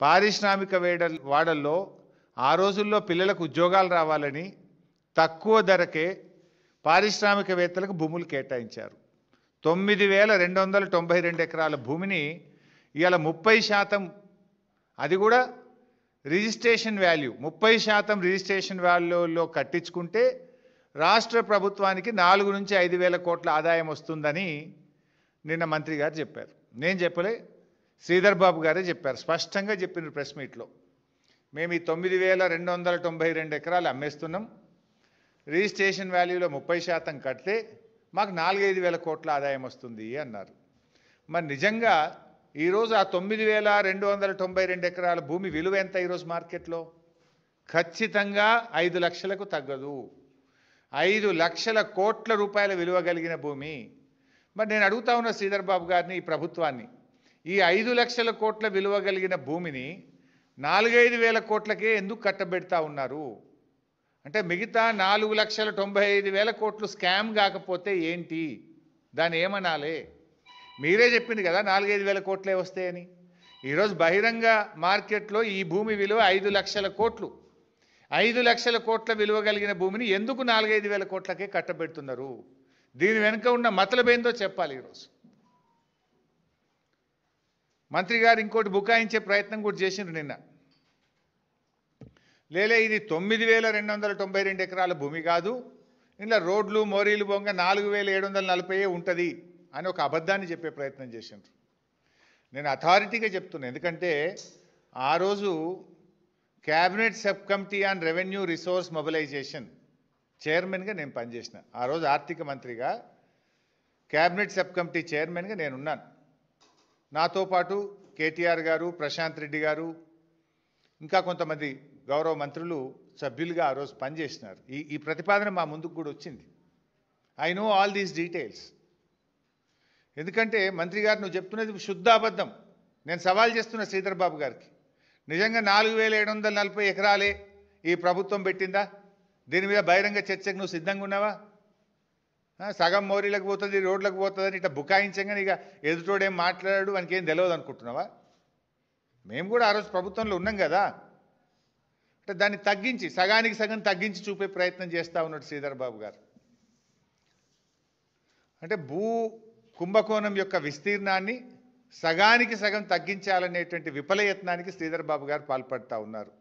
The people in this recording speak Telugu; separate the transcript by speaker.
Speaker 1: పారిశ్రామిక వాడల్లో ఆ రోజుల్లో పిల్లలకు ఉద్యోగాలు రావాలని తక్కువ ధరకే పారిశ్రామికవేత్తలకు భూములు కేటాయించారు. 9292 ఎకరాల భూమిని ఇవాళ 30%, అది కూడా రిజిస్ట్రేషన్ వాల్యూ 30% రిజిస్ట్రేషన్ వాల్యూలో కట్టించుకుంటే రాష్ట్ర ప్రభుత్వానికి 4 నుంచి 5 వేల కోట్ల ఆదాయం వస్తుందని నిన్న మంత్రి గారు చెప్పారు. నేను చెప్పలే, శ్రీధర్ బాబు గారే చెప్పారు. స్పష్టంగా చెప్పిన ప్రెస్ మీట్లో, మేము ఈ 9292 ఎకరాలు అమ్మేస్తున్నాం, రిజిస్ట్రేషన్ వాల్యూలో 30% కడితే మాకు 4-5 వేల కోట్ల ఆదాయం వస్తుంది అన్నారు. మరి నిజంగా ఈరోజు ఆ 9292 ఎకరాల భూమి విలువ ఎంత ఈరోజు మార్కెట్లో? ఖచ్చితంగా 5 లక్షలకు తగ్గదు. 5 లక్షల కోట్ల రూపాయల విలువ కలిగిన భూమి. మరి నేను అడుగుతా ఉన్న శ్రీధర్ బాబు గారిని, ఈ ప్రభుత్వాన్ని, ఈ 5 లక్షల కోట్ల విలువ కలిగిన భూమిని 4-5 వేల కోట్లకే ఎందుకు కట్టబెడతా ఉన్నారు? అంటే మిగతా 4,95,000 కోట్లు స్కామ్ కాకపోతే ఏంటి? దాన్ని ఏమనాలి? మీరే చెప్పింది కదా 4-5 వేల కోట్లే వస్తాయని. ఈరోజు బహిరంగ మార్కెట్లో ఈ భూమి విలువ 5 లక్షల కోట్లు. 5 లక్షల కోట్ల విలువ కలిగిన భూమిని ఎందుకు 4-5 వేల కోట్లకే కట్టబెడుతున్నారు? దీని వెనుక ఉన్న మతలబేందో చెప్పాలి. ఈరోజు మంత్రి గారు ఇంకోటి బుకాయించే ప్రయత్నం కూడా చేసిండ్రు నిన్న. లేలే, ఇది 9292 ఎకరాల భూమి కాదు, ఇలా రోడ్లు మోరీలు బొంగ 4740 ఉంటుంది అని ఒక అబద్ధాన్ని చెప్పే ప్రయత్నం చేసిండ్రు. నేను అథారిటీగా చెప్తున్నాను, ఎందుకంటే ఆ రోజు cabinet sub committee on revenue resource mobilization చైర్మన్గా నేను పనిచేసిన. ఆ రోజు ఆర్థిక మంత్రిగా క్యాబినెట్ సబ్ కమిటీ చైర్మన్గా నేనున్నాను. నాతో పాటు కేటీఆర్ గారు, ప్రశాంత్ రెడ్డి గారు, ఇంకా కొంతమంది గౌరవ మంత్రులు సభ్యులుగా ఆ రోజు పనిచేసినారు. ఈ ప్రతిపాదన మా ముందుకు కూడా వచ్చింది. I know all these details. ఎందుకంటే మంత్రి గారు నువ్వు చెప్తున్నది శుద్ధ అబద్ధం. నేను సవాల్ చేస్తున్న శ్రీధర్ బాబు గారికి, నిజంగా 4740 ఎకరాలే ఈ ప్రభుత్వం పెట్టిందా? దీని మీద బహిరంగ చర్చకు నువ్వు సిద్ధంగా ఉన్నావా? సగం మోరీలకు పోతుంది, రోడ్లకు పోతుందని ఇట్లా బుకాయించంగా ఇక ఎదుటోడేం మాట్లాడాడు, వానికి ఏం తెలియదు అనుకుంటున్నావా? మేము కూడా ఆ రోజు ప్రభుత్వంలో ఉన్నాం కదా. అంటే దాన్ని తగ్గించి, సగానికి సగం తగ్గించి చూపే ప్రయత్నం చేస్తూ ఉన్నాడు శ్రీధర్ బాబు గారు. అంటే భూ కుంభకోణం యొక్క విస్తీర్ణాన్ని సగానికి సగం తగ్గించాలనేటువంటి విఫలయత్నానికి శ్రీధర్ బాబు గారు పాల్పడుతూ ఉన్నారు.